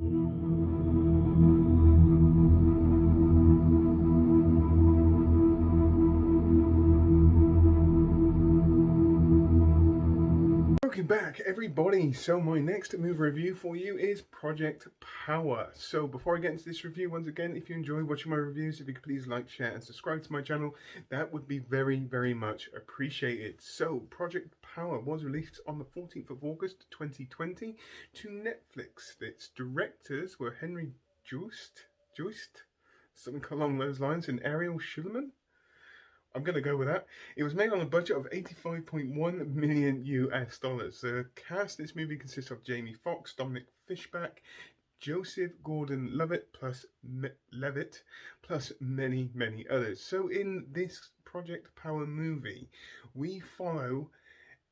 Welcome back, everybody. So my next movie review for you is Project Power. So before I get into this review, once again, if you enjoy watching my reviews, if you could please like, share and subscribe to my channel, that would be very, very much appreciated. So Project Power was released on the 14th of August 2020 to Netflix. Its directors were Henry Joist, something along those lines, and Ariel Schulman. I'm going to go with that. It was made on a budget of 85.1 million US dollars. The cast in this movie consists of Jamie Foxx, Dominic Fishback, Joseph Gordon-Levitt plus many, many others. So in this Project Power movie, we follow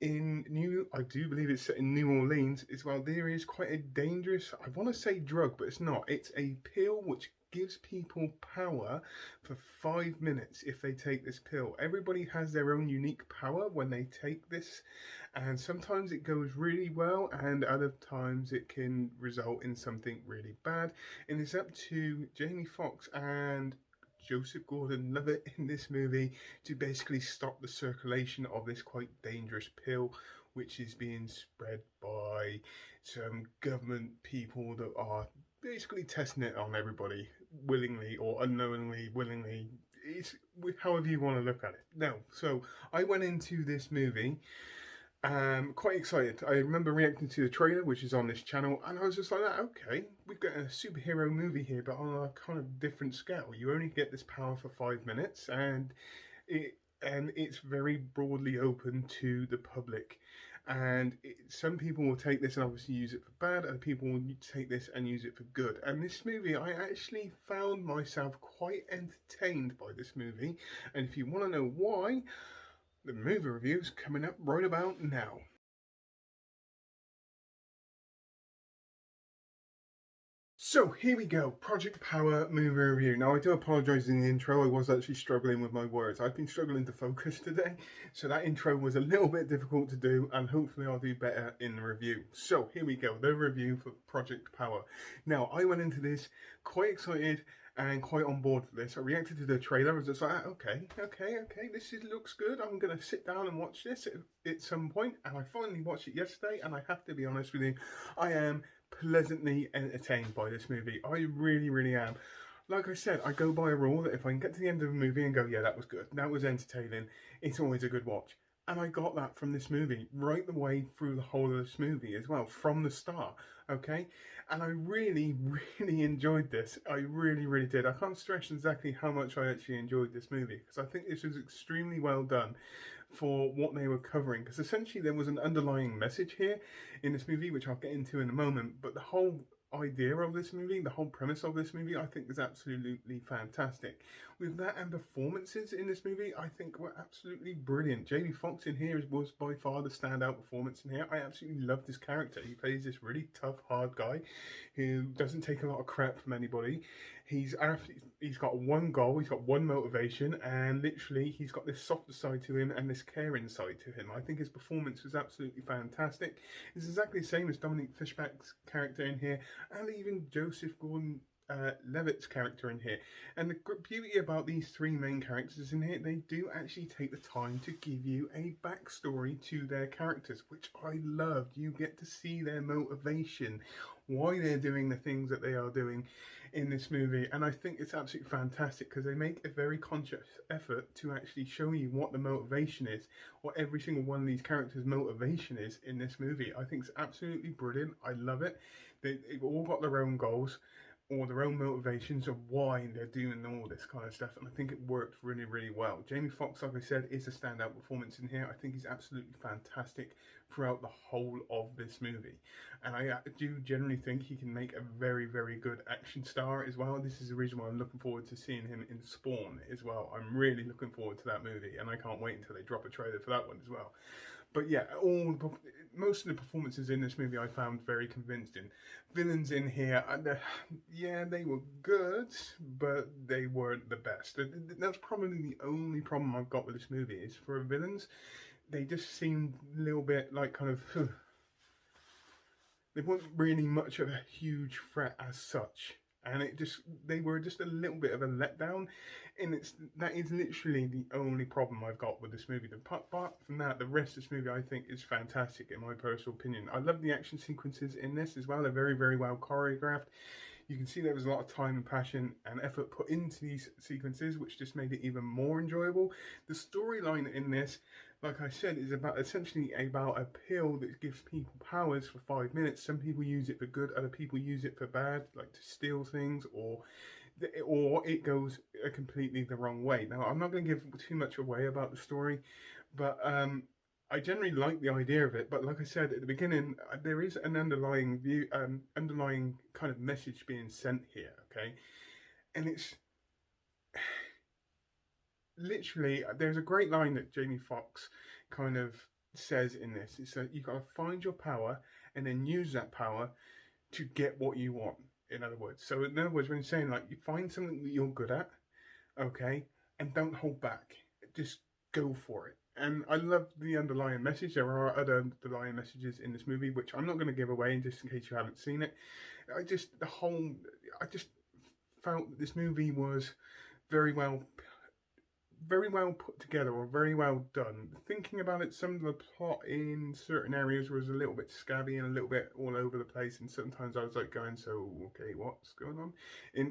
I do believe it's set in New Orleans as well. There is quite a dangerous, I want to say drug, but it's not. It's a pill which gives people power for 5 minutes if they take this pill. Everybody has their own unique power when they take this, and sometimes it goes really well, and other times it can result in something really bad. And it's up to Jamie Foxx and Joseph Gordon-Levitt in this movie to basically stop the circulation of this quite dangerous pill, which is being spread by some government people that are basically testing it on everybody, willingly or unknowingly, willingly. It's however you want to look at it. Now, so I went into this movie quite excited. I remember reacting to the trailer, which is on this channel, and I was just like, okay, we've got a superhero movie here, but on a kind of different scale. You only get this power for 5 minutes, and it's very broadly open to the public. And some people will take this and obviously use it for bad, and people will take this and use it for good. And this movie, I actually found myself quite entertained by this movie. And if you want to know why, the movie review's coming up right about now. So here we go, Project Power movie review. Now I do apologise in the intro, I was actually struggling with my words. I've been struggling to focus today, so that intro was a little bit difficult to do, and hopefully I'll do better in the review. So here we go, the review for Project Power. Now I went into this quite excited and quite on board for this. I reacted to the trailer, I was just like, okay, this looks good. I'm going to sit down and watch this at some point, and I finally watched it yesterday, and I have to be honest with you, I am pleasantly entertained by this movie. I really, really am. Like I said, I go by a rule that if I can get to the end of a movie and go, yeah, that was good, that was entertaining, it's always a good watch. And I got that from this movie, right the way through the whole of this movie as well, from the start, okay? And I really, really enjoyed this. I really, really did. I can't stress exactly how much I actually enjoyed this movie, because I think this was extremely well done for what they were covering, because essentially there was an underlying message here in this movie, which I'll get into in a moment, but the whole idea of this movie, the whole premise of this movie, I think is absolutely fantastic. With that and performances in this movie, I think were absolutely brilliant. Jamie Foxx in here was by far the standout performance in here. I absolutely love this character. He plays this really tough, hard guy who doesn't take a lot of crap from anybody. He's got one goal, he's got one motivation, and literally he's got this softer side to him and this caring side to him. I think his performance was absolutely fantastic. It's exactly the same as Dominic Fishback's character in here, and even Joseph Gordon Levitt's character in here. And the beauty about these three main characters in here, they do actually take the time to give you a backstory to their characters, which I loved. You get to see their motivation, why they're doing the things that they are doing in this movie. And I think it's absolutely fantastic because they make a very conscious effort to actually show you what the motivation is, what every single one of these characters' motivation is in this movie. I think it's absolutely brilliant. I love it. They've all got their own goals or their own motivations of why they're doing all this kind of stuff, and I think it worked really, really well. Jamie Foxx, like I said, is a standout performance in here. I think he's absolutely fantastic throughout the whole of this movie, and I do generally think he can make a very, very good action star as well. This is the reason why I'm looking forward to seeing him in Spawn as well. I'm really looking forward to that movie, and I can't wait until they drop a trailer for that one as well. But yeah, most of the performances in this movie I found very convincing. Villains in here, yeah, they were good, but they weren't the best. That's probably the only problem I've got with this movie is for villains, they just seemed a little bit like kind of they weren't really much of a huge threat as such. And they were just a little bit of a letdown, and that is literally the only problem I've got with this movie. Apart from that, the rest of this movie I think is fantastic in my personal opinion. I love the action sequences in this as well. They're very, very well choreographed. You can see there was a lot of time and passion and effort put into these sequences, which just made it even more enjoyable. The storyline in this, like I said, is essentially about a pill that gives people powers for 5 minutes. Some people use it for good, other people use it for bad, like to steal things, or it goes completely the wrong way. Now, I'm not going to give too much away about the story, but I generally like the idea of it. But like I said at the beginning, there is an underlying underlying kind of message being sent here, okay? And it's literally, there's a great line that Jamie Foxx kind of says in this. It's that you've got to find your power and then use that power to get what you want, in other words. So in other words, when you're saying, like, you find something that you're good at, okay, and don't hold back. Just go for it. And I love the underlying message. There are other underlying messages in this movie, which I'm not going to give away just in case you haven't seen it. I just felt that this movie was very well put together, or very well done. Thinking about it, some of the plot in certain areas was a little bit scabby and a little bit all over the place, and sometimes I was like going, so okay, what's going on?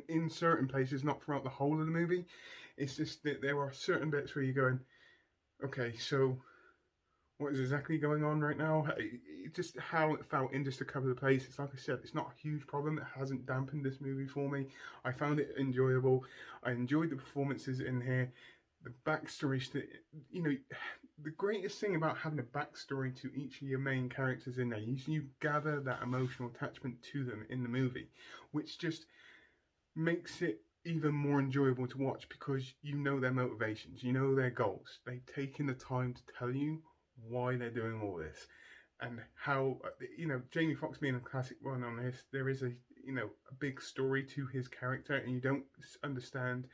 In certain places, not throughout the whole of the movie. It's just that there are certain bits where you're going, okay, so what is exactly going on right now? Just how it felt in just a couple of places. Like I said, it's not a huge problem. It hasn't dampened this movie for me. I found it enjoyable. I enjoyed the performances in here. The backstory, you know, the greatest thing about having a backstory to each of your main characters in there, you gather that emotional attachment to them in the movie, which just makes it even more enjoyable to watch, because you know their motivations, you know their goals. They've taken the time to tell you why they're doing all this, and how, you know, Jamie Foxx being a classic one on this, there is a big story to his character, and you don't understand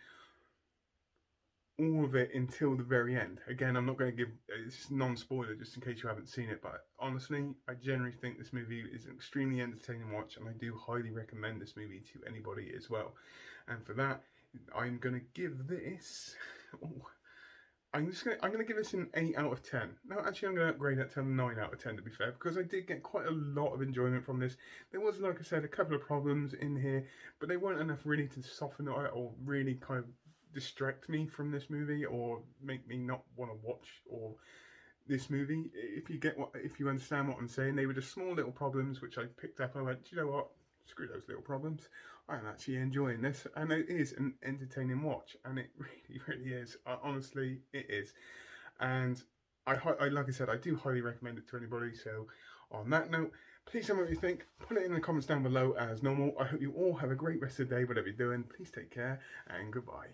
all of it until the very end. Again, I'm not going to give, it's non-spoiler just in case you haven't seen it, but honestly, I generally think this movie is an extremely entertaining watch, and I do highly recommend this movie to anybody as well. And for that, I'm going to give this, I'm going to give this an 8 out of 10. No, actually, I'm going to upgrade that to a 9 out of 10, to be fair, because I did get quite a lot of enjoyment from this. There was, like I said, a couple of problems in here, but they weren't enough really to soften it or really kind of distract me from this movie or make me not want to watch this movie. If you understand what I'm saying, they were just small little problems which I picked up. I went, do you know what? Screw those little problems. I'm actually enjoying this, and it is an entertaining watch, and it really, really is. Honestly, it is. And like I said, I do highly recommend it to anybody. So, on that note, please tell me what you think. Put it in the comments down below as normal. I hope you all have a great rest of the day, whatever you're doing. Please take care, and goodbye.